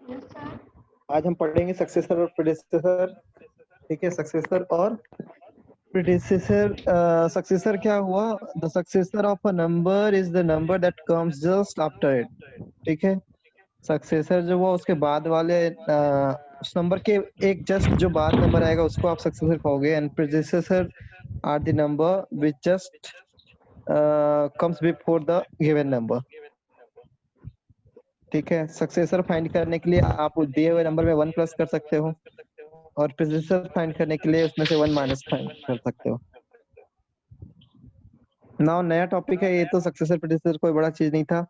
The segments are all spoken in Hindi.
आज हम पढ़ेंगे सक्सेसर और प्रेडिसेसर। ठीक है, सक्सेसर और प्रेडिसेसर। सक्सेसर क्या हुआ? The successor of a number is the number that comes just after it. ठीक है, सक्सेसर जो हुआ उसके बाद वाले उस नंबर के एक जस्ट जो बाद नंबर आएगा उसको आप सक्सेसर कहोगे। And predecessor are the number which just comes before the given number. ठीक है, सक्सेसर फाइंड करने के लिए आप दिए हुए नंबर में 1 प्लस कर सकते हो और प्रेडिसेसर फाइंड करने के लिए उसमें से 1 माइनस फाइंड कर सकते हो। नाउ नया टॉपिक है ये, तो सक्सेसर प्रेडिसेसर कोई बड़ा चीज नहीं था।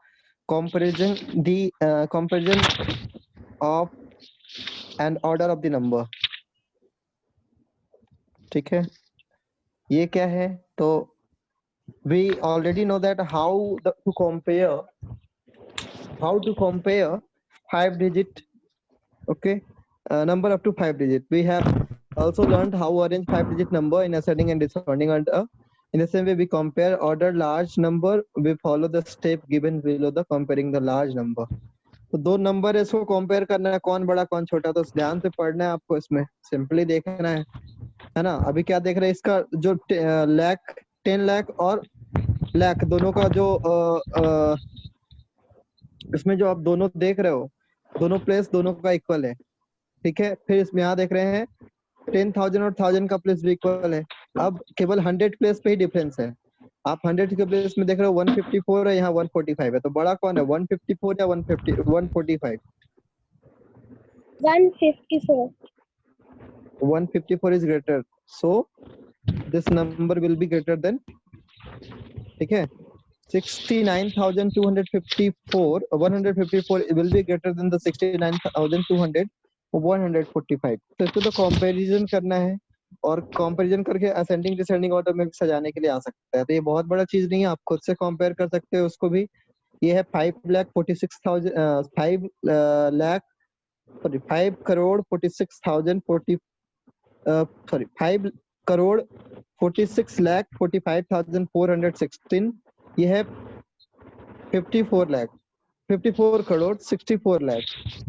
Comparison the comparison of and order of the number. ठीक है, ये क्या है? तो we already know that how to compare 5 digit, okay, number up to 5 digit. We have also learned how arrange 5 digit number in ascending and descending order. In the same way we compare order large number, we follow the step given below the comparing the large number. तो दो नंबर है, इसको कंपेयर करना है, कौन बड़ा कौन छोटा। तो ध्यान से पढ़ना है आपको, इसमें सिंपली देखना है ना। अभी क्या देख रहे हैं, इसका जो लाख 10 लाख और लाख दोनों का जो इसमें जो आप दोनों देख रहे हो, दोनों प्लेस दोनों का इक्वल है। ठीक है, फिर इसमें यहाँ देख रहे हैं 10,000 और 1000 का प्लेस भी इक्वल है। अब केवल 100 प्लेस पे ही डिफरेंस है। आप 100 के प्लेस में देख रहे हो 154 है, यहाँ 145 है। तो बड़ा कौन है, 154 या 145? 154. 154 is greater, so this number will be greater than, ठीक है, 69,254 154 will be greater than the 69,200 145। तो इसको तो कंपैरिजन करना है, और कंपैरिजन करके असेंडिंग डिसेंडिंग ऑर्डर में सजाने के लिए आ सकता है। तो ये बहुत बड़ा चीज नहीं है, आप खुद से कंपेयर कर सकते हो उसको भी। ये है 5,46,000 5 लाख सॉरी 5 करोड़ 46,000 40 सॉरी 5 करोड़ 46 लाख 45,416। ये है 54 लाख 54 करोड़ 64 लाख।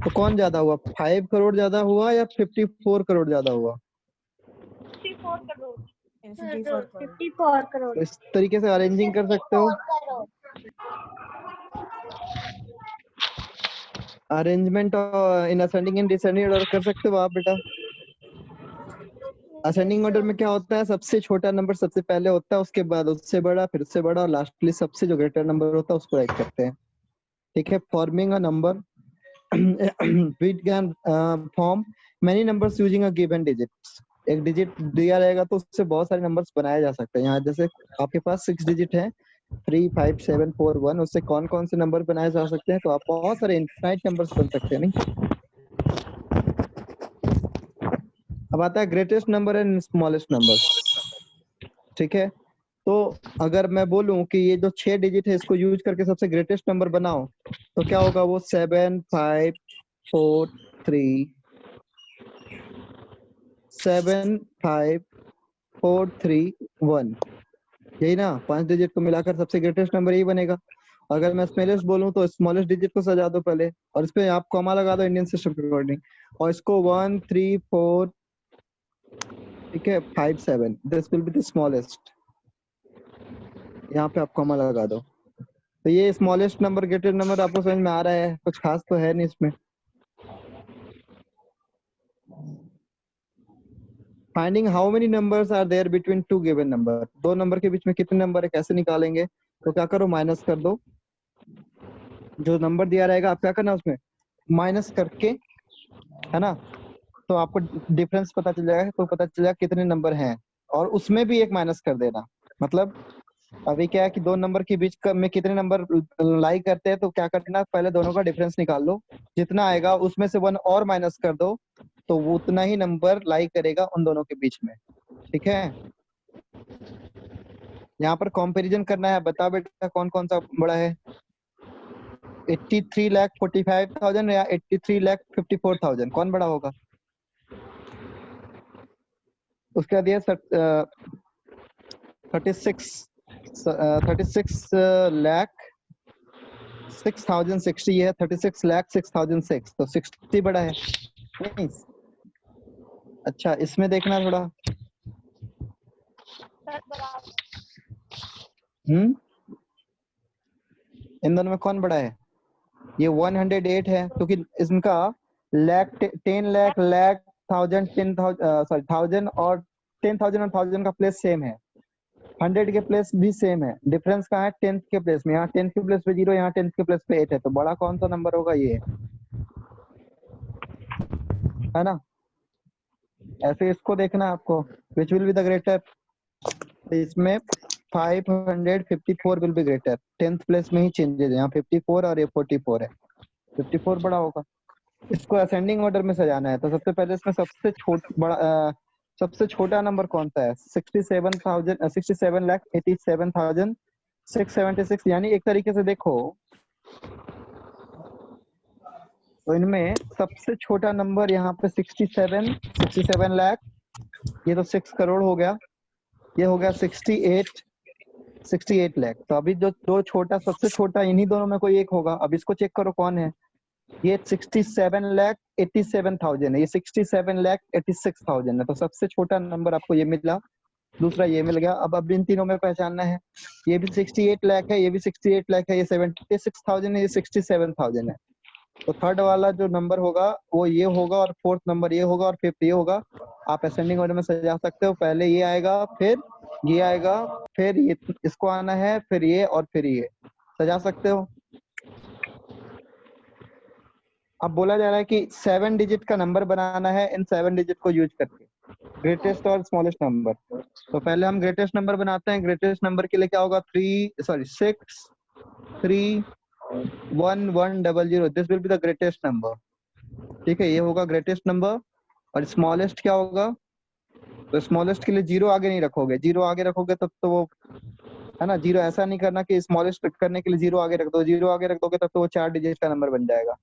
तो कौन ज्यादा हुआ, 5 करोड़ ज्यादा हुआ या 54 करोड़ ज्यादा हुआ? 54 करोड़ 54 करोड़। तो इस तरीके से अरेंजिंग कर सकते हो। Arrangement in ascending and descending order कर सकते हो आप बेटा। असेंडिंग ऑर्डर में क्या होता है, सबसे छोटा नंबर सबसे पहले होता है, उसके बाद उससे बड़ा, फिर उससे बड़ा, और लास्टली सबसे जो ग्रेटर नंबर होता है उसको राइट करते हैं। ठीक है, forming a number we can form many numbers using a given digit। एक डिजिट दिया रहेगा तो उससे बहुत सारे नंबर्स बनाए जा सकते हैं। यहाँ जैसे आपके पास 6 डिजिट है 3 5 7 4 1, उससे कौन कौन से नंबर बनाए जा सकते हैं? तो आप बहुत सारे इनफाइनाइट नंबर्स बन सकते हैं। नहीं, अब आता है greatest number and smallest number. ठीक है, तो अगर मैं बोलूं कि ये जो 6 डिजिट है इसको यूज करके सबसे ग्रेटेस्ट नंबर बनाओ, तो क्या होगा? वो 7 5 4 3 7 5 4 3 1, यही ना? 5 डिजिट को मिलाकर सबसे ग्रेटेस्ट नंबर यही बनेगा। अगर मैं स्मॉलेस्ट बोलूं तो स्मॉलेस्ट डिजिट को सजा दो पहले, और इस पे आप कॉमा लगा दो इंडियन सिस्टम के अकॉर्डिंग, और इसको 1 3 4, ठीक है, 5 7, this will be the smallest. यहाँ पे आप कॉमा लगा दो। तो ये स्मॉलेस्ट नंबर ग्रेटेस्ट नंबर आपको समझ में आ रहा है? कुछ खास तो है नहीं इसमें। Finding how many numbers are there between two given number. दो नंबर के बीच में कितने नंबर है, कैसे निकालेंगे? तो क्या करो, माइनस कर दो। जो नंबर दिया रहेगा आप क्या करना, उसमें माइनस करके, है ना, तो आपको डिफरेंस पता चल जाएगा। तो पता चल जाएगा कितने नंबर हैं, और उसमें भी एक माइनस कर देना। मतलब अभी क्या है कि दो नंबर के बीच में कितने नंबर लाई करते हैं, तो क्या करना, पहले दोनों का डिफरेंस निकाल लो। जितना आएगा उसमें से 1 और माइनस कर दो, तो वो उतना ही नंबर लाई करेगा उन दोनों के बीच में। ठीक है, यहाँ पर कंपैरिजन करना है। बता बेटा कौन कौन सा बड़ा है, 83,45,000 या 83,54,000, कौन बड़ा होगा? उसके बाद ये 36 लाख 6060 है, 36,06,006, तो 60 बड़ा है नहीं? अच्छा इसमें देखना थोड़ा। सर बराबर। इन दोनों में कौन बड़ा है? ये 108 है क्योंकि इनका लाख, 10 लाख, लाख, 1000, 10,000 सॉरी 1000 और 10,000 और 1000 का प्लेस सेम है, 100 के प्लेस भी सेम है। डिफरेंस कहाँ है? 10th के प्लेस में। यहाँ 10th के प्लेस पे 0, यहाँ 10th के प्लेस पे 8 है, तो बड़ा कौन सा नंबर होगा? ये है ना। ऐसे इसको देखना आपको, which will be the greater. इसमें 554 will be greater, 10th place में ही चेंजेस है, यहाँ 54 और ये 44 है, 54 बड़ा होगा। इसको असेंडिंग ऑर्डर में सजाना है, तो सबसे पहले इसमें सबसे छोटा नंबर कौन सा है? 67,87,676, यानी एक तरीके से देखो तो इनमें सबसे छोटा नंबर यहाँ पे 67 लाख, ये तो 6 करोड़ हो गया, ये हो गया 68 लाख। तो अभी जो दो छोटा, सबसे छोटा इन्हीं दोनों में कोई एक होगा। अब इसको चेक करो कौन है। ये 67,87,000 है, ये 67,86,000 है, तो सबसे छोटा नंबर आपको ये मिला, दूसरा ये मिल गया। अब इन तीनों में पहचानना है, ये भी 68 लाख है, ये भी 68 लाख है, ये 76,000 है, ये 67,000 है। तो थर्ड वाला जो नंबर होगा वो ये होगा, और फोर्थ नंबर ये होगा, और फिफ्थ ये होगा। आप असेंडिंग ऑर्डर में सजा सकते हो, पहले ये आएगा, फिर ये आएगा, फिर ये, इसको आना है, फिर ये, और फिर ये, सजा सकते हो। अब बोला जा रहा है कि 7 डिजिट का नंबर बनाना है इन 7 डिजिट को यूज करके, ग्रेटेस्ट और स्मॉलेस्ट नंबर। तो पहले हम ग्रेटेस्ट नंबर बनाते हैं। ग्रेटेस्ट नंबर के लिए क्या होगा? 631,100, this will be the greatest number. ठीक है, ये होगा ग्रेटेस्ट नंबर। और स्मॉलेस्ट क्या होगा? तो स्मॉलेस्ट के लिए 0 आगे नहीं रखोगे, 0 आगे रखोगे तब तो वो, है ना, 0 ऐसा नहीं करना कि स्मॉलेस्ट करने के लिए 0 आगे रख दो, 0 आगे रख दोगे तब तो वो 4 डिजिट का नंबर बन जाएगा,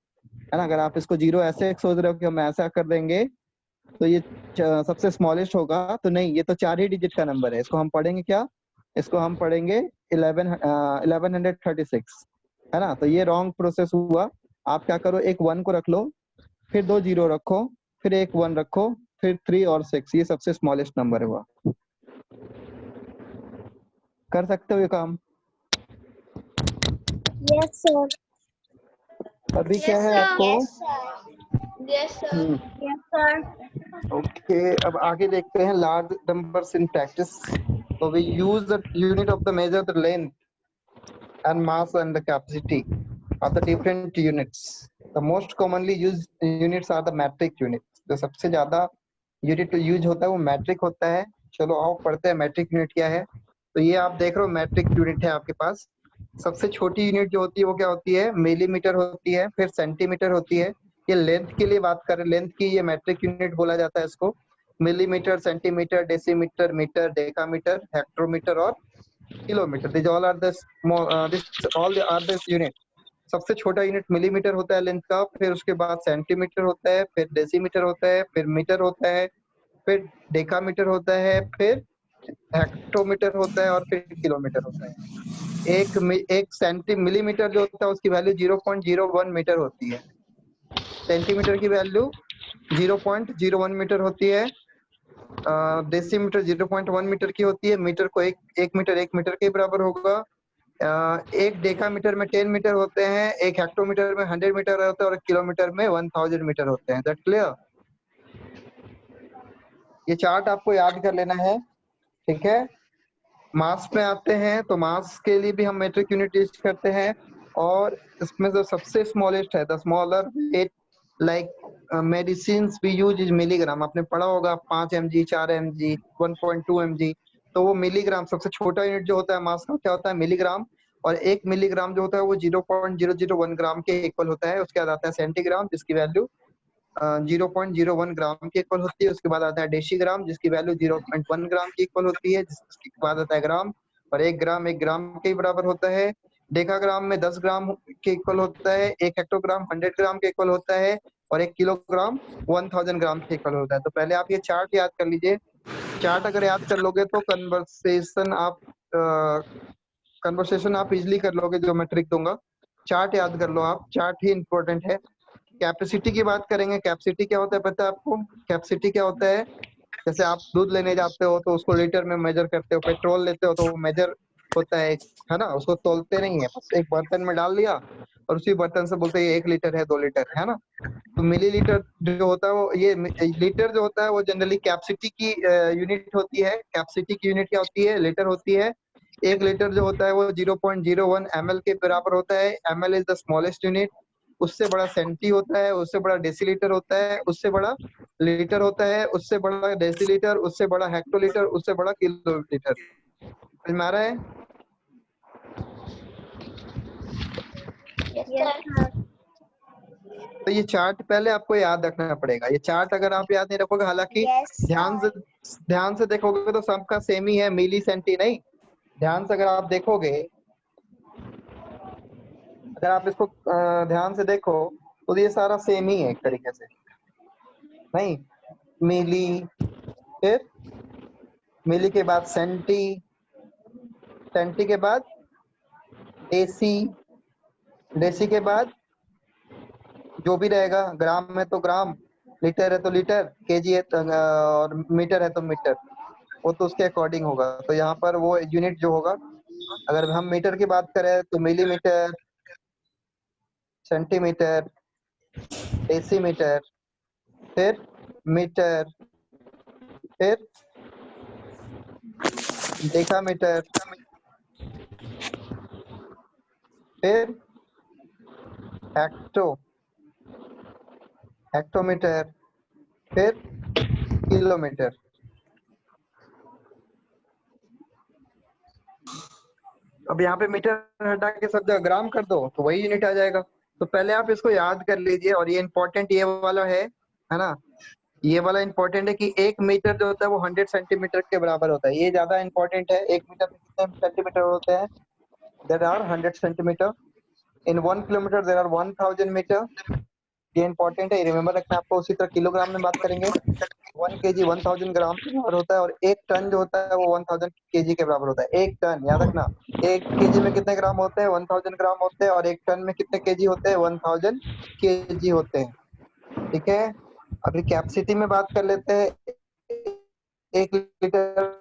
है ना। अगर आप इसको 0 ऐसे सोच रहे हो कि हम ऐसा कर देंगे तो ये सबसे स्मॉलेस्ट होगा, तो नहीं, ये तो 4 ही डिजिट का नंबर है। इसको हम पढ़ेंगे क्या? इसको हम पढ़ेंगे 1136, है ना। तो ये रॉन्ग प्रोसेस हुआ। आप क्या करो, एक 1 को रख लो, फिर 2 0 रखो, फिर एक 1 रखो, फिर 3 और 6, ये सबसे स्मॉलेस्ट नंबर हुआ। कर सकते हो ये काम? Yes sir. अभी क्या है आपको? Yes sir. Yes sir. Okay, अब आगे देखते हैं large numbers in practice. So we use the unit of the measure the length and mass and the capacity of the different units. The most commonly used units are the metric units. जो सबसे ज्यादा यूनिट यूज होता है वो मैट्रिक होता है। चलो आओ पढ़ते हैं मैट्रिक यूनिट क्या है। तो ये आप देख रहे हो मैट्रिक यूनिट है आपके पास। सबसे छोटी यूनिट जो होती है वो क्या होती है? मिलीमीटर होती है, फिर सेंटीमीटर होती है। ये लेंथ के लिए बात करें, लेंथ की ये मैट्रिक यूनिट बोला जाता है इसको। Millimetre, centimetre, decimetre, metre, decametre, hectometre और kilometre, this all are the unit. सबसे छोटा यूनिट मिलीमीटर होता है लेंथ का, फिर उसके बाद सेंटीमीटर होता है, फिर डेसीमीटर होता है, फिर मीटर होता है, फिर डेकामीटर होता है, फिर हेक्टोमीटर होता है, और फिर किलोमीटर होता है। एक मिलीमीटर जो होता है उसकी वैल्यू 0.01 मीटर होती है। सेंटीमीटर की वैल्यू 0.01 मीटर होती है। डेसीमीटर 0.1 मीटर की होती है। मीटर को एक मीटर के बराबर होगा। एक डेकामीटर में 10 मीटर होते हैं, एक हेक्टोमीटर में 100 मीटर होते हैं, और एक किलोमीटर में 1000 मीटर होते हैं। That clear? ये चार्ट आपको याद कर लेना है, ठीक है। मास पे आते हैं, तो मास के लिए भी हम मेट्रिक यूनिट यूज करते हैं, और इसमें जो सबसे स्मॉलेस्ट है, the smaller weight like medicine we use is milligram. आपने पढ़ा होगा 5 mg, 4 mg, 1.2 mg। तो वो मिलीग्राम, सबसे छोटा यूनिट जो होता है मास का क्या होता है? मिलीग्राम। और 1 मिलीग्राम जो होता है वो 0.001 ग्राम के इक्वल होता है। उसके बाद आता है सेंटीग्राम, जिसकी वैल्यू 0.01 ग्राम के इक्वल होती है। उसके बाद आता है डेसीग्राम, जिसकी वैल्यू 0.1 ग्राम के इक्वल होती है। जिसके बाद आता है ग्राम, और 1 ग्राम के बराबर होता है। डेकाग्राम में 10 ग्राम के इक्वल होता है। 1 हेक्टोग्राम 100 ग्राम के इक्वल होता है, और 1 किलोग्राम 1000 ग्राम के इक्वल होता है। तो पहले आप ये चार्ट याद कर लीजिए। चार्ट अगर याद कर लोगे तो कन्वर्सेशन आप इजिली कर लोगे, जो मैं ट्रिक दूंगा। चार्ट याद कर लो आप, चार्ट ही इंपॉर्टेंट है। कैपेसिटी की बात करेंगे, कैपेसिटी क्या होता है पता है आपको? कैपेसिटी क्या होता है? जैसे आप दूध लेने जाते हो तो उसको लीटर में मेजर करते हो, पेट्रोल लेते हो तो वो मेजर होता है ना, उसको तोलते नहीं है, बस एक बर्तन में डाल दिया और उसी बर्तन से बोलते हैं 1 लीटर है, 2 लीटर है ना। तो मिलीलीटर जो होता है वो, ये लीटर जो होता है वो जनरली कैपेसिटी की यूनिट होती है। कैपेसिटी की यूनिट क्या होती है? लीटर होती है। 1 लीटर जो होता है वो 0.01 ml के बराबर होता है। ml is the smallest unit. उससे बड़ा सेंटी होता है, उससे बड़ा डेसीलीटर होता है, उससे बड़ा लीटर होता है, उससे बड़ा डेसीलीटर, उससे बड़ा हेक्टोलीटर, उससे बड़ा किलोलीटर। समझ में आ रहा है? Yes, sir. तो ये चार्ट पहले आपको याद रखना पड़ेगा। ये चार्ट अगर आप याद नहीं रखोगे, हालांकि Yes, ध्यान से देखोगे तो सबका सेम ही है, मिली सेंटी नहीं। ध्यान से अगर आप देखोगे, अगर आप इसको ध्यान से देखो तो ये सारा सेम ही है एक तरीके से। नहीं, मिली, फिर मिली के बाद सेंटी, सेंटी के बाद डेसी, डेसी के बाद जो भी रहेगा, ग्राम में तो ग्राम, लीटर है तो लीटर, केजी है तो, और मीटर है तो मीटर, वो तो उसके अकॉर्डिंग होगा। तो यहाँ पर वो यूनिट जो होगा, अगर हम मीटर की बात करें तो मिलीमीटर, सेंटीमीटर, डेसीमीटर, फिर मीटर, फिर डेकामीटर, फिर हेक्टो, हेक्टोमीटर, फिर किलोमीटर। अब यहाँ पे मीटर हटा के सब जगह ग्राम कर दो तो वही यूनिट आ जाएगा। तो पहले आप इसको याद कर लीजिए। और ये इंपॉर्टेंट ये वाला है ना, ये वाला इंपॉर्टेंट है कि 1 मीटर जो होता है वो 100 सेंटीमीटर के बराबर होता है। ये ज्यादा इंपॉर्टेंट है। 1 मीटर में कितने सेंटीमीटर होते हैं? There are 100 centimetre. In 1 kilometre there are 1000 metre. ये इंपॉर्टेंट है, ये रिमेम्बर रखना आपको। उसी तरह किलोग्राम में बात करेंगे, 1 केजी 1000 ग्राम के बराबर होता है। और 1 टन जो होता है वो 1000 केजी के बराबर होता है। 1 टन याद रखना, 1 केजी में कितने ग्राम होते हैं? 1000 ग्राम होते हैं। और 1 टन में कितने केजी होते हैं? 1000 केजी होते हैं। ठीक है, अभी कैपेसिटी में बात कर लेते हैं। 1 लीटर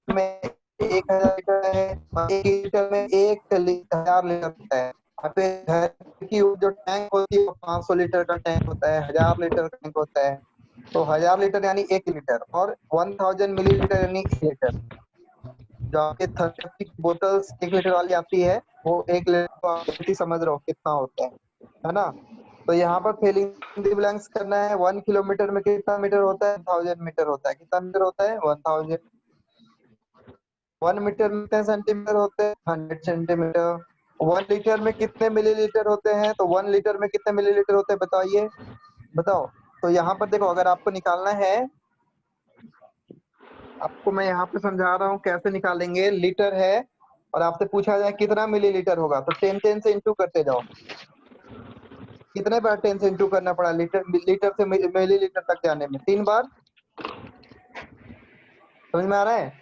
में 1000 लीटर है, 1 लीटर में 1000 लीटर होता है। यहाँ पे घर की जो टैंक होती है वो 500 लीटर का टैंक होता है, 1000 लीटर का टैंक होता है। तो 1000 लीटर यानी 1 लीटर, और 1000 मिलीलीटर यानी 1 लीटर। जो आपके 30 बोतल्स 1 लीटर वाली आती है, वो 1 लीटर आप समझ रहे हो कितना होता है ना। तो यहाँ पर फिलिंग द ब्लैंक्स करना है। 1 किलोमीटर में कितना मीटर होता है? 1000 मीटर होता है। कितना मीटर होता है? 1000। 1 मीटर में कितने सेंटीमीटर होते हैं? 100 सेंटीमीटर। 1 लीटर में कितने मिलीलीटर होते हैं? तो 1 लीटर में कितने मिलीलीटर होते हैं बताइए, बताओ। तो यहाँ पर देखो, अगर आपको निकालना है, आपको मैं यहाँ पे समझा रहा हूँ कैसे निकालेंगे। लीटर है और आपसे पूछा जाए कितना मिलीलीटर होगा, तो 10 10 से इंटू करते जाओ। कितने बार 10 से इंटू करना पड़ा लीटर, लीटर से मिलीलीटर तक जाने में? 3 बार। समझ में आ रहा है?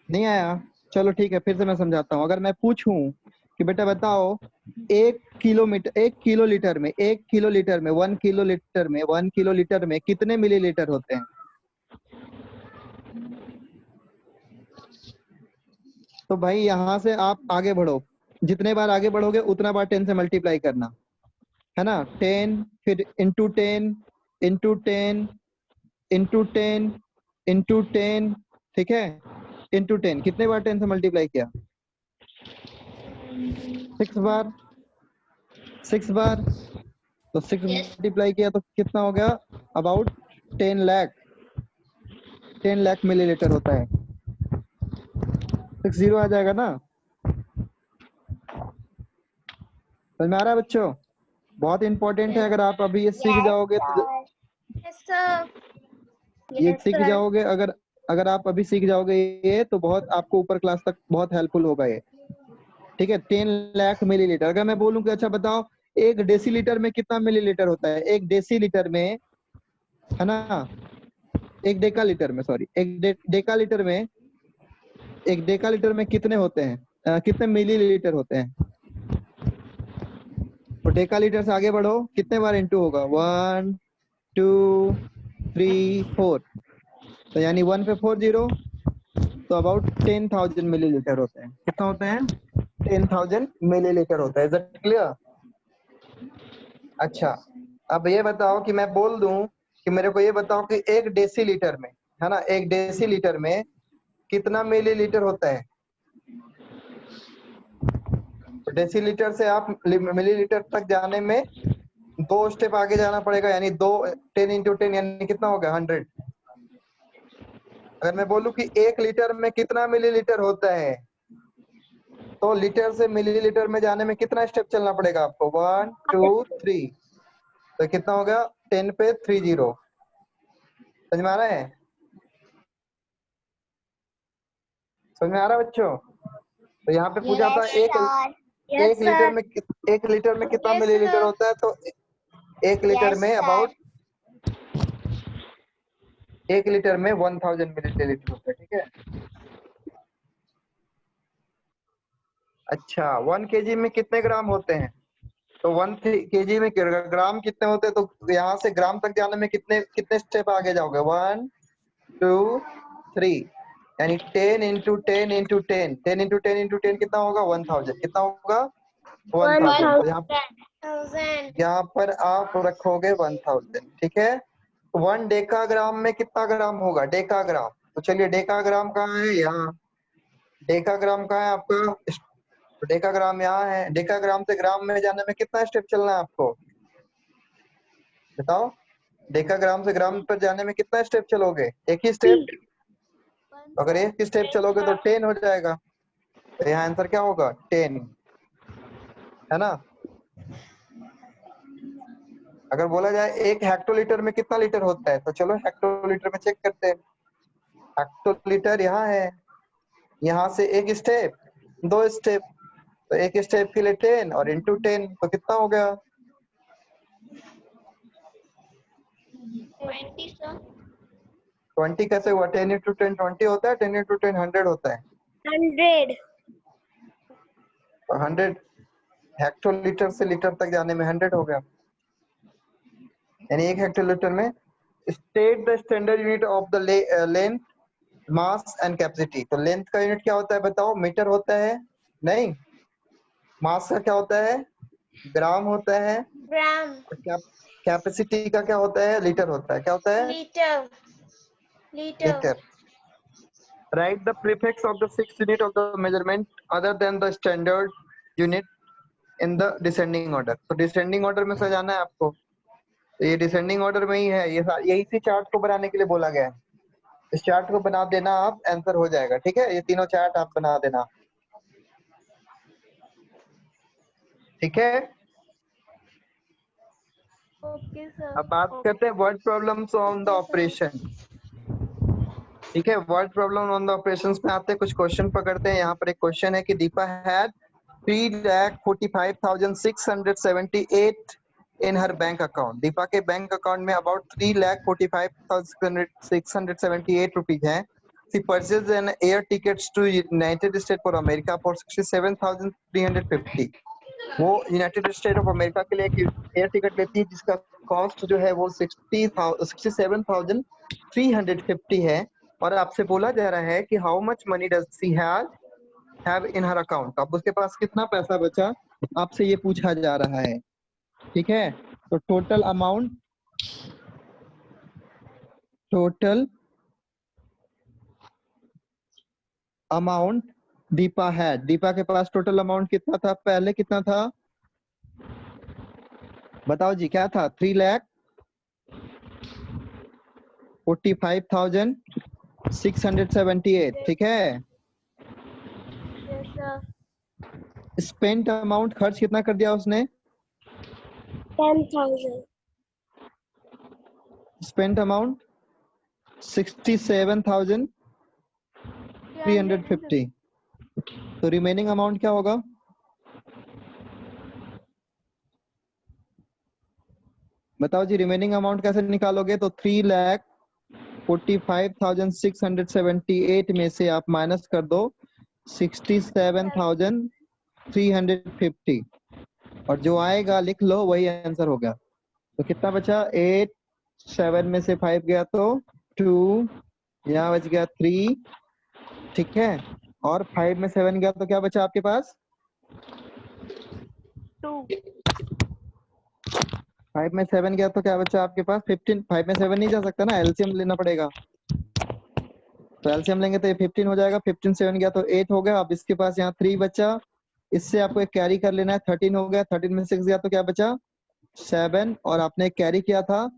नहीं आया? चलो ठीक है, फिर से मैं समझाता हूँ। अगर मैं पूछूं कि बेटा बताओ 1 किलोमीटर, 1 किलो लीटर में, 1 किलो लीटर में, 1 किलो लीटर में, 1 किलो लीटर में कितने मिलीलीटर होते हैं? तो भाई यहाँ से आप आगे बढ़ो, जितने बार आगे बढ़ोगे उतना बार 10 से मल्टीप्लाई करना है ना। 10, फिर इंटू 10, इंटू 10, इंटू 10, इंटू 10, ठीक है, इंटू 10। कितने बार 10 से मल्टीप्लाई किया? 6 बार। 6 बार, तो 6 मल्टीप्लाई किया तो कितना हो गया? अबाउट 10 लाख, 10 लाख मिलीलीटर होता है। 60 आ जाएगा ना? समझ में आ रहा है बच्चों? बहुत इंपॉर्टेंट है। अगर आप अभी ये सीख जाओगे तो, Yes, sir. ये Yes, सीख sir. जाओगे, अगर अगर आप अभी सीख जाओगे ये, तो बहुत आपको ऊपर क्लास तक बहुत हेल्पफुल होगा ये। ठीक है, 10 लाख मिलीलीटर। अगर मैं बोलूं कि अच्छा बताओ 1 डेसीलीटर में कितना मिलीलीटर होता है? 1 डेसीलीटर में, है ना, 1 डेकालीटर में, सॉरी, 1 डेकालीटर में, 1 डेकालीटर में कितने होते हैं? कितने मिलीलीटर होते हैं? तो डेकालीटर से आगे बढ़ो, कितने बार इंटू होगा? 1 2 3 4, तो यानी 1 पे 4 जीरो, तो अबाउट 10,000 मिलीलीटर होते हैं। कितना होते हैं? 10,000 मिलीलीटर होता है। Is that clear? अच्छा, अब ये बताओ कि मैं बोल दूं कि मेरे को ये बताओ कि 1 डेसीलीटर में, है ना, 1 डेसीलीटर में कितना मिलीलीटर होता है? तो डेसीलीटर से आप मिलीलीटर तक जाने में 2 स्टेप आगे जाना पड़ेगा, यानी 2 10 इंटू 10 यानी कितना हो गया? 100। अगर मैं बोलूं कि 1 लीटर में कितना मिलीलीटर होता है, तो लीटर से मिलीलीटर में जाने में कितना स्टेप चलना पड़ेगा आपको? 1 2 3, तो कितना हो गया? 10 पे 3 जीरो। समझ में आ रहा है? समझ में आ रहा है बच्चों? तो यहाँ पे पूछा था Yes, sir. Yes, एक लीटर sir. में 1 लीटर में कितना Yes, मिलीलीटर sir. होता है? तो 1 लीटर Yes, में sir. अबाउट 1 लीटर में 1000 मिलीलीटर होता है। ठीक है। अच्छा, 1 केजी में कितने ग्राम होते हैं? तो 1 केजी में ग्राम कितने होते हैं? तो यहाँ से ग्राम तक जाने में कितने कितने स्टेप आगे जाओगे? 1 2 3, यानी 10 इंटू 10 इंटू 10, 10 इंटू 10 इंटू 10 कितना होगा? 1000। कितना होगा? 1000। तो 1,000. यहाँ पर आप रखोगे 1000। ठीक है। 1 डेकाग्राम में कितना ग्राम होगा? डेकाग्राम, तो चलिए डेकाग्राम कहाँ है? यहाँ। डेकाग्राम कहाँ है आपका? डेकाग्राम यहाँ है। डेकाग्राम से ग्राम में जाने में कितना स्टेप चलना है आपको? बताओ, डेकाग्राम से ग्राम पर जाने में कितना स्टेप चलोगे? एक ही स्टेप। अगर एक स्टेप चलोगे तो 10 हो जाएगा। तो यहाँ आंसर क्या होगा? 10, है ना। अगर बोला जाए 1 हेक्टोलीटर में कितना लीटर होता है, तो चलो हेक्टोलीटर में चेक करते हैं। हेक्टोलीटर यहाँ है, यहाँ से 1 स्टेप, 2 स्टेप, तो 1 स्टेप के लिए 10 और इंटू 10, तो कितना हो गया? 20, sir. 20 कैसे हुआ? 10 इंटू 10 20 होता है, 10 इंटू 10 100 होता है। 100. तो 100 हेक्टोलीटर से लीटर तक जाने में 100 हो गया, यानी 1 हेक्टोलीटर में। State the standard unit of the length, mass and capacity. तो लेंथ का यूनिट क्या होता है बताओ? मीटर होता है? नहीं। मास का क्या होता है? ग्राम होता है। Gram. कैपेसिटी का क्या होता है? लीटर होता है। क्या होता है? Liter. Liter. Litre. Write the prefix of the 6th unit of the measurement other than the standard unit in the descending order। तो डिसेंडिंग ऑर्डर में सजाना है आपको। तो ये डिसेंडिंग ऑर्डर में ही है, ये यही सी चार्ट को बनाने के लिए बोला गया है। इस चार्ट को बना देना आप, आंसर हो जाएगा। ठीक है, ये तीनों चार्ट आप बना देना। ठीक है। Okay, sir. अब बात करते हैं word problems on the operation. ठीक है, word problem on the operations में आते हैं, कुछ क्वेश्चन पकड़ते हैं। यहाँ पर एक क्वेश्चन है कि Deepa had 3,45,678 in her bank account. Deepa के बैंक अकाउंट में अबाउट 3,45,678 रुपीज हैं। She purchased an air tickets to United States for America for 67,350। वो यूनाइटेड स्टेट ऑफ अमेरिका के लिए एक एयर टिकट लेती है जिसका कॉस्ट जो है वो 67,350 है। और आपसे बोला जा रहा है कि how much money does she have in her account. अब उसके पास कितना पैसा बचा, आपसे ये पूछा जा रहा है। ठीक है, तो टोटल अमाउंट दीपा है, दीपा के पास टोटल अमाउंट कितना था? पहले कितना था बताओ जी? क्या था? 3,45,678। ठीक है। Yes, sir. स्पेंट अमाउंट, खर्च कितना कर दिया उसने? 10,000. Spent amount 67,350। तो रिमेनिंग अमाउंट क्या होगा? बताओ जी, रिमेनिंग अमाउंट कैसे निकालोगे? तो 3,45,678 में से आप माइनस कर दो 67,350 और जो आएगा लिख लो, वही आंसर हो गया। तो कितना बचा? 8, 7 में से 5 गया तो 2, यहाँ बच गया 3, ठीक है। और 5 में 7 गया तो क्या बचा आपके पास? 2. 5 में 7 गया तो क्या बचा आपके पास? 15। 5 में 7 नहीं जा सकता ना, एलसीएम लेना पड़ेगा। तो एलसीएम लेंगे तो ये 15 हो जाएगा। 15 7 गया तो 8 हो गया। अब इसके पास यहाँ 3 बचा, इससे आपको एक कैरी कर लेना है। 13 हो गया। 13 में 6 गया तो क्या बचा? 7। और आपने कैरी किया था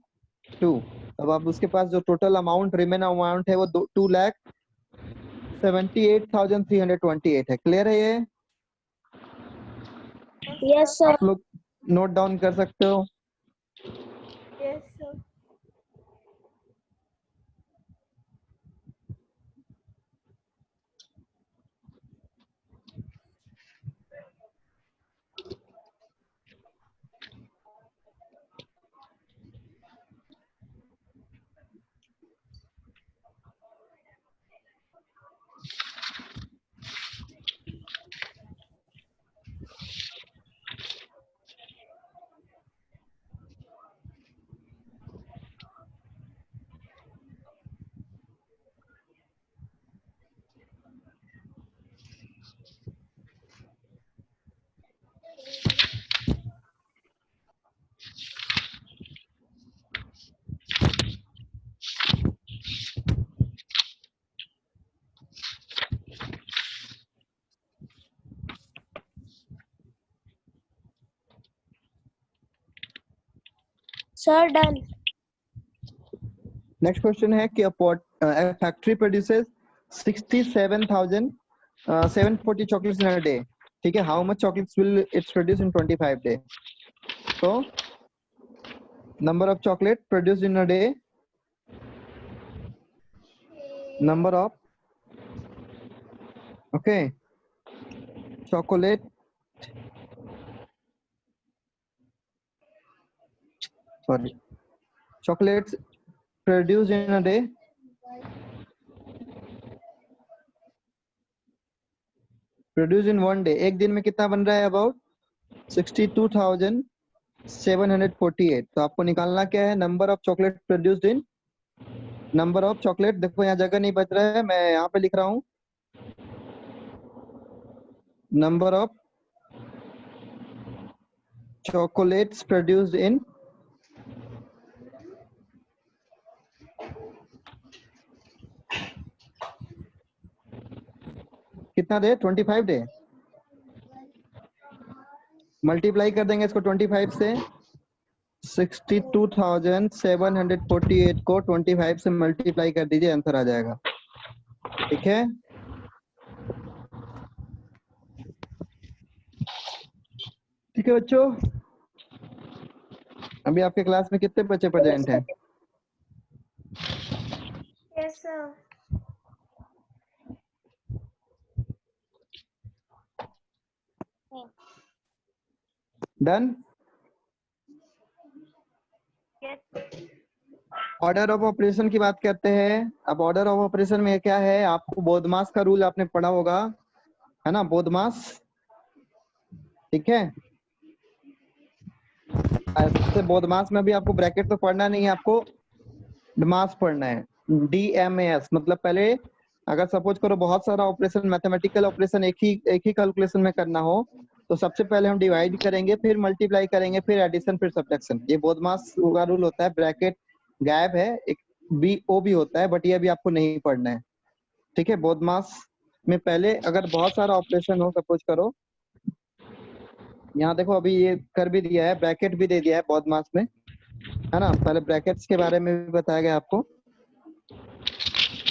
2। अब आप उसके पास जो टोटल अमाउंट रिमेन अमाउंट है वो 2,78,328 है। क्लियर है ये? Yes, sir. आप लोग नोट डाउन कर सकते हो। Yes, sir. Sir, done. Next question है कि factory produces 67,740 chocolates in a day. ठीक है, how much chocolates will its produce in 25 day? तो number of chocolate produced in a day, number of chocolate chocolates produced in a day, produced in one day। एक दिन में कितना बन रहा है? अबाउट 62,748। तो आपको निकालना क्या है? Number of chocolate produced in, number of chocolate, देखो यहाँ जगह नहीं बच रहा है, मैं यहाँ पे लिख रहा हूँ number of chocolates produced in कितना डे? 25 डे। मल्टीप्लाई कर देंगे इसको 25 से। 62,748 को 25 से मल्टीप्लाई कर दीजिए, आंसर आ जाएगा। ठीक है, ठीक है बच्चों। अभी आपके क्लास में कितने बच्चे प्रेजेंट हैं? Yes, sir. Done. Yes. Order of operation की बात करते हैं। अब ऑर्डर ऑफ ऑपरेशन में क्या है? आपको बोधमास का रूल आपने पढ़ा होगा, है ना? बोधमास, ठीक है। ऐसे बोधमास में भी आपको ब्रैकेट तो पढ़ना नहीं है, आपको मास पढ़ना है। DMAS मतलब पहले अगर सपोज करो बहुत सारा ऑपरेशन, मैथमेटिकल ऑपरेशन एक ही कैलकुलेशन में करना हो, तो सबसे पहले हम डिवाइड करेंगे, फिर मल्टीप्लाई करेंगे, फिर एडिशन, फिर सब्ट्रैक्शन। ये बोधमास का रूल होता है। ब्रैकेट गायब है, एक BO भी होता है, बट ये भी आपको नहीं पढ़ना है। ठीक है, बोधमास में पहले अगर बहुत सारा ऑपरेशन हो, सपोज करो यहाँ देखो अभी ये कर भी दिया है, ब्रैकेट भी दे दिया है बोधमास में, है ना? पहले ब्रैकेट्स के बारे में भी बताया गया आपको।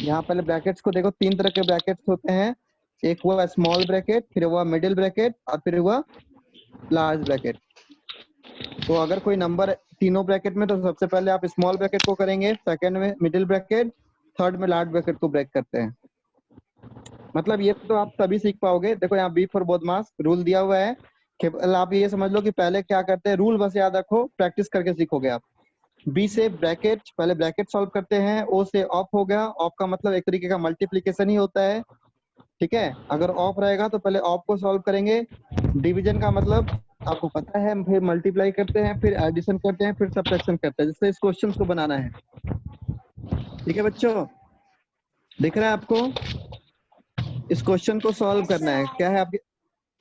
यहाँ पहले ब्रैकेट्स को देखो, 3 तरह के ब्रैकेट्स होते हैं। एक हुआ स्मॉल ब्रैकेट, फिर हुआ मिडिल ब्रैकेट, और फिर हुआ लार्ज ब्रैकेट। तो अगर कोई नंबर तीनों ब्रैकेट में, तो सबसे पहले आप स्मॉल ब्रैकेट को करेंगे, सेकंड में मिडिल ब्रैकेट, थर्ड में लार्ज ब्रैकेट को ब्रेक करते हैं। मतलब ये तो आप तभी सीख पाओगे। देखो यहाँ B फॉर बोधमास रूल दिया हुआ है। आप ये समझ लो कि पहले क्या करते हैं, रूल बस याद रखो, प्रैक्टिस करके सीखोगे आप। B से ब्रैकेट, पहले ब्रैकेट सॉल्व करते हैं। O से ऑफ हो गया, ऑफ का मतलब एक तरीके का मल्टीप्लीकेशन ही होता है। ठीक है, अगर ऑफ रहेगा तो पहले ऑफ को सॉल्व करेंगे। डिवीजन का मतलब आपको पता है, फिर मल्टीप्लाई करते हैं, फिर एडिशन करते हैं, फिर सब्ट्रैक्शन करते हैं, जिससे इस क्वेश्चन को बनाना है। ठीक है बच्चों, दिख रहा है आपको? इस क्वेश्चन को सॉल्व Yes, करना है। sir.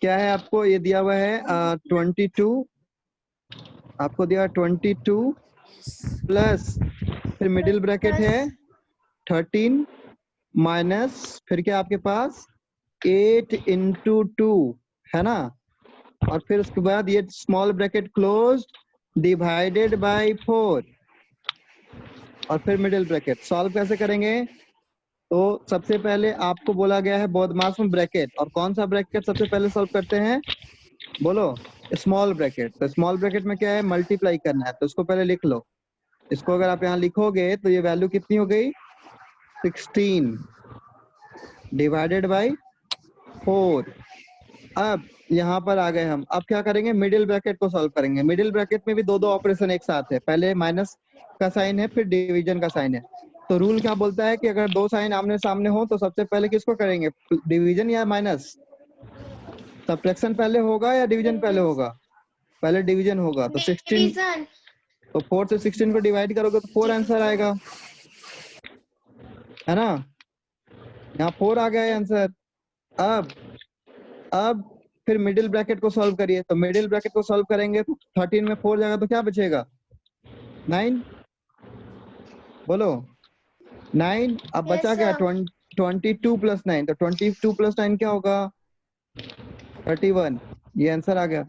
क्या है आपको ये दिया हुआ है 22, आपको दिया 22 प्लस, फिर मिडिल ब्रैकेट है 13 माइनस, फिर क्या आपके पास 8 इंटू 2 है ना, और फिर उसके बाद ये small bracket close divided by 4, और फिर मिडिल ब्रैकेट। सॉल्व कैसे करेंगे? तो सबसे पहले आपको बोला गया है बॉडमास में ब्रैकेट, और कौन सा ब्रैकेट सबसे पहले सॉल्व करते हैं? बोलो, स्मॉल ब्रैकेट। तो स्मॉल ब्रैकेट में क्या है, मल्टीप्लाई करना है, तो इसको पहले लिख लो। इसको अगर आप यहाँ लिखोगे तो ये वैल्यू कितनी हो गई, 16 डिवाइडेड बाई 4। अब यहाँ पर आ गए हम। अब क्या करेंगे, मिडिल ब्रैकेट को सॉल्व करेंगे। मिडिल ब्रैकेट में भी दो ऑपरेशन एक साथ है, पहले माइनस का साइन है, फिर डिवीजन का साइन है। तो रूल क्या बोलता है कि अगर दो साइन आमने सामने हो तो सबसे पहले किसको करेंगे, डिवीजन या माइनस? सब्ट्रैक्शन पहले होगा या डिवीजन पहले होगा? पहले डिवीजन होगा। तो 16, Division. तो 4 से 16 को डिवाइड करोगे तो 4 आंसर आएगा, है ना? यहाँ 4 आ गया है आंसर। अब फिर मिडिल ब्रैकेट को सॉल्व करिए। तो मिडिल ब्रैकेट को सॉल्व करेंगे तो 13 में 4 जाएगा तो क्या बचेगा, 9। बोलो 9। अब Yes, बचा क्या, sir. 22 प्लस 9, तो 22 प्लस 9 क्या होगा, 31। ये आंसर आ गया।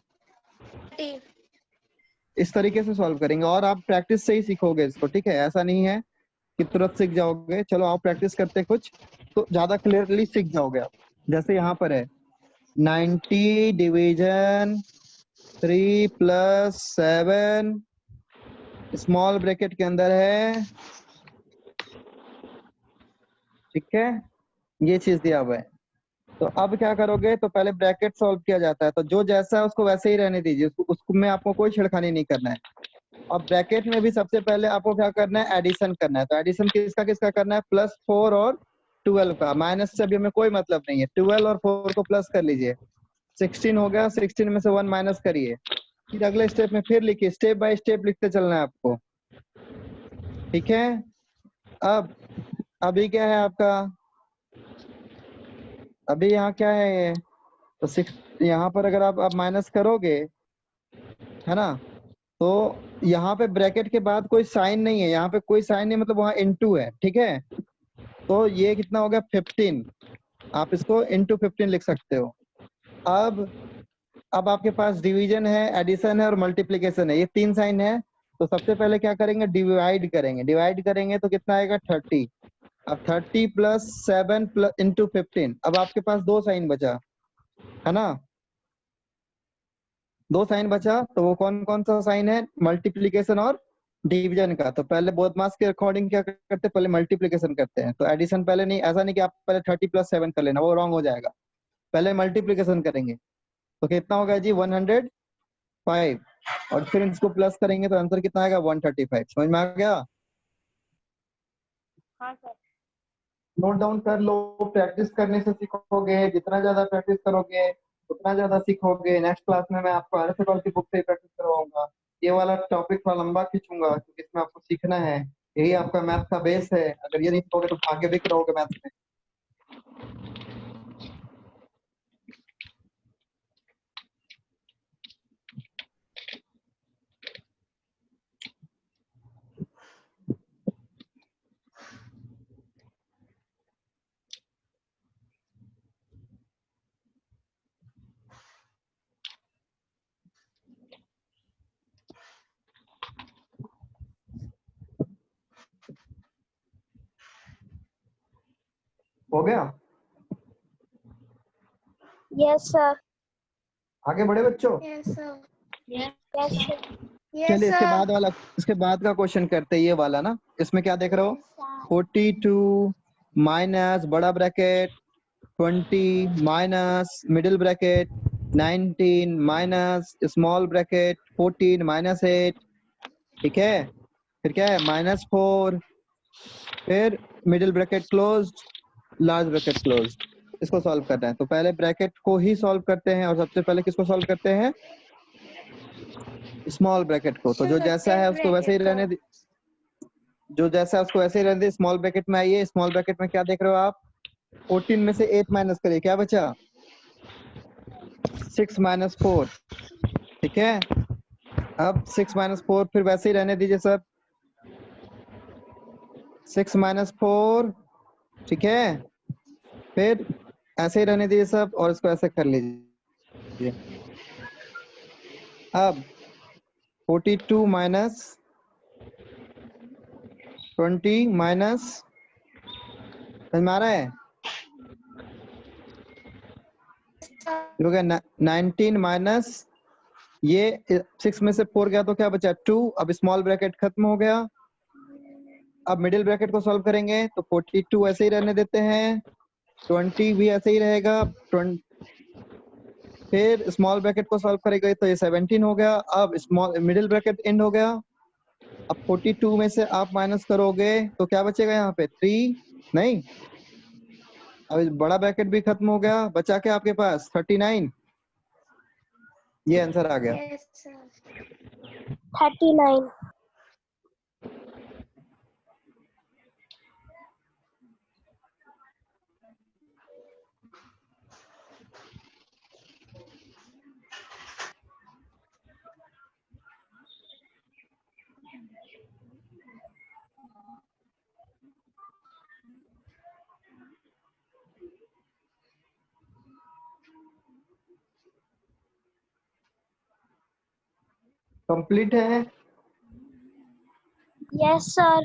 इस तरीके से सॉल्व करेंगे, और आप प्रैक्टिस से ही सीखोगे इसको, ठीक है? ऐसा नहीं है कि तुरंत सीख जाओगे। चलो आप प्रैक्टिस करते कुछ तो ज्यादा क्लियरली सीख जाओगे आप। जैसे यहाँ पर है 90 डिवीजन 3 प्लस 7 स्मॉल ब्रैकेट के अंदर है, ठीक है? ये चीज दिया हुआ है। तो अब क्या करोगे, तो पहले ब्रैकेट सॉल्व किया जाता है, तो जो जैसा है उसको वैसे ही रहने दीजिए, उसको में आपको कोई छेड़खानी नहीं करना है। और ब्रैकेट में भी सबसे पहले आपको क्या करना है, एडिशन करना है। तो एडिशन किसका किसका करना है, +4 और 12 का। माइनस से अभी हमें कोई मतलब नहीं है, 12 और 4 को प्लस कर लीजिए, 16 हो गया। 16 में से 1 माइनस करिए, फिर अगले स्टेप में फिर लिखिए, स्टेप बाय स्टेप लिखते चलना है आपको, ठीक है? अब अभी क्या है आपका, अभी यहाँ क्या है ये, तो 6 यहाँ पर अगर आप माइनस करोगे, है ना, तो यहाँ पे ब्रैकेट के बाद कोई साइन नहीं है, यहाँ पे कोई साइन नहीं, मतलब वहाँ इनटू है, ठीक है? तो ये कितना हो गया, 15। आप इसको इनटू 15 लिख सकते हो। अब आपके पास डिवीजन है, एडिशन है और मल्टीप्लिकेशन है, ये 3 साइन है। तो सबसे पहले क्या करेंगे, डिवाइड करेंगे। डिवाइड करेंगे तो कितना आएगा, 30। अब 30 प्लस 7 प्लस इंटू 15। अब आपके पास 2 साइन बचा, है ना? 2 साइन बचा, तो वो कौन कौन सा साइन है, मल्टीप्लिकेशन और डिवीजन का। तो पहले बोधमास के अकॉर्डिंग क्या करते हैं, पहले मल्टीप्लिकेशन करते हैं। तो एडिशन पहले नहीं, ऐसा नहीं कि आप पहले 30 प्लस 7 कर लेना, वो रॉन्ग हो जाएगा। पहले मल्टीप्लिकेशन करेंगे, तो कितना होगा जी, 105, और फिर इसको प्लस करेंगे तो आंसर कितना आएगा, 135। समझ में आ गया? हाँ सर। नोट डाउन कर लो। प्रैक्टिस करने से सीखोगे, जितना ज्यादा प्रैक्टिस करोगे उतना ज्यादा सीखोगे। नेक्स्ट क्लास में मैं आपको अरिस्टोटल की बुक से प्रैक्टिस करवाऊंगा। ये वाला टॉपिक थोड़ा लंबा खींचूंगा क्योंकि इसमें आपको सीखना है, यही आपका मैथ का बेस है। अगर ये नहीं सीखोगे तो आगे भी रहोगे मैथ में। हो गया? Yes, sir. आगे बढ़े बच्चों? Yes, sir. Yes, sir. Yes, चलिए sir. इसके बाद का क्वेश्चन करते हैं, ये वाला ना। इसमें क्या देख रहे हो, 42 माइनस बड़ा bracket 20 minus middle bracket 19 minus small bracket 14 minus 8, ठीक है? फिर क्या है, -4, फिर middle bracket closed, large bracket closed. इसको सॉल्व करना है, तो पहले ब्रैकेट को ही सॉल्व करते हैं और सबसे पहले किसको सॉल्व करते हैं, स्मॉल ब्रैकेट को। तो जो जैसा है उसको वैसे ही रहने दे, जो जैसा है उसको वैसे ही रहने दे। स्मॉल ब्रैकेट में आइए, स्मॉल ब्रैकेट में क्या देख रहे हो आप, 14 में से 8 माइनस करिए, क्या बचा 6 माइनस 4, ठीक है। अब 6 माइनस 4 फिर वैसे ही रहने दीजिए सर, 6 माइनस 4, ठीक है, फिर ऐसे ही रहने दीजिए सब और इसको ऐसे कर लीजिए। अब 42 माइनस 20 माइनस, समझ में आ रहा है, हो गया 19 माइनस ये 6 में से 4 गया तो क्या बचा 2। अब स्मॉल ब्रैकेट खत्म हो गया, अब मिडिल ब्रैकेट को सॉल्व करेंगे तो 42 ऐसे ही रहने देते हैं, 20 भी ऐसे ही रहेगा, फिर स्मॉल ब्रैकेट को सॉल्व करेंगे तो ये 17 हो गया। अब स्मॉल मिडिल ब्रैकेट एंड हो गया। अब 42 में से आप माइनस करोगे तो क्या बचेगा यहाँ पे 3, नहीं, अब बड़ा ब्रैकेट भी खत्म हो गया, बचा क्या आपके पास 39, ये आंसर आ गया। Yes, sir. 39. कंप्लीट है। Yes, sir.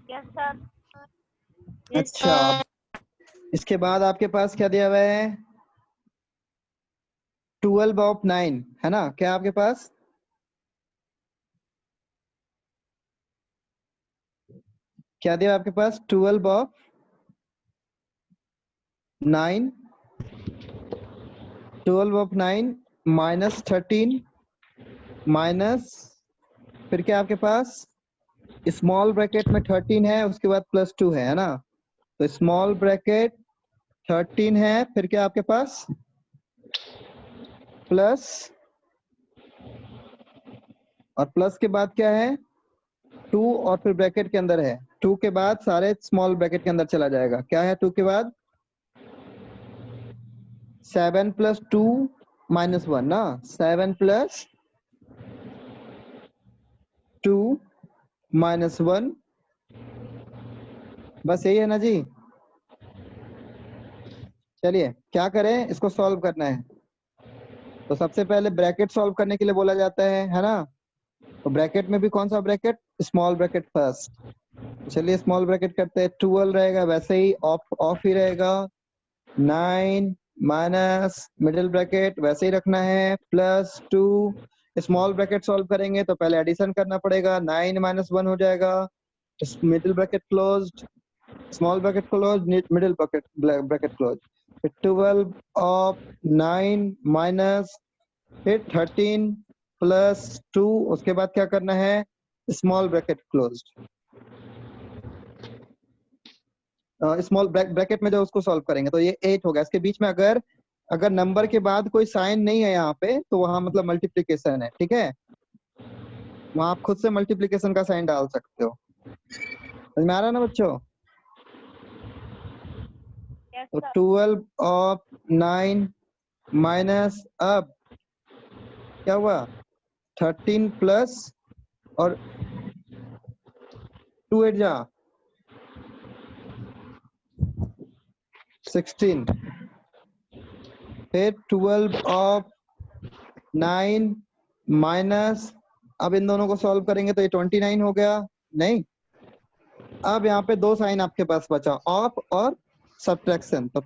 Yes, sir. अच्छा, इसके बाद आपके पास क्या दिया हुआ है, 12 ऑफ 9 है ना, क्या आपके पास, क्या दिया आपके पास 12 ऑफ 9, 12 ऑफ 9 माइनस 13 माइनस, फिर क्या आपके पास स्मॉल ब्रैकेट में 13 है, उसके बाद प्लस 2 है ना, तो स्मॉल ब्रैकेट 13 है, फिर क्या आपके पास प्लस, और प्लस के बाद क्या है 2 और फिर ब्रैकेट के अंदर है 2 के बाद सारे स्मॉल ब्रैकेट के अंदर चला जाएगा, क्या है 2 के बाद 7 प्लस 2 माइनस 1 ना, 7 प्लस 2 माइनस 1, बस यही है ना जी। चलिए क्या करें, इसको सॉल्व करना है, तो सबसे पहले ब्रैकेट सॉल्व करने के लिए बोला जाता है ना, तो ब्रैकेट में भी कौन सा ब्रैकेट, स्मॉल ब्रैकेट फर्स्ट। चलिए स्मॉल ब्रैकेट करते हैं, 12 रहेगा वैसे ही ऑफ ही रहेगा, 9 माइनस मिडिल ब्रैकेट वैसे ही रखना है प्लस 2, स्मॉल ब्रैकेट सॉल्व करेंगे तो पहले एडिशन करना पड़ेगा, 9 माइनस 1 हो जाएगा, middle bracket closed, small bracket close, middle bracket close, 12 of 9 minus फिर 13 प्लस 2, उसके बाद क्या करना है small bracket closed, small bracket में जो उसको सॉल्व करेंगे तो ये 8 होगा। इसके बीच में अगर अगर नंबर के बाद कोई साइन नहीं है यहाँ पे तो वहां मतलब मल्टीप्लीकेशन है, ठीक है, वहां आप खुद से मल्टीप्लीकेशन का साइन डाल सकते हो, समझ में आ रहा है ना बच्चों। Yes, तो sir. 12 ऑफ 9 माइनस, अब क्या हुआ 13 प्लस और 2 8 जा 16, फिर 12 ऑफ 9 माइनस, अब इन दोनों को सॉल्व करेंगे तो ये 29 हो गया, नहीं, अब यहाँ पे दो साइन आपके पास बचा ऑफ और सब्ट्रैक्शन, तो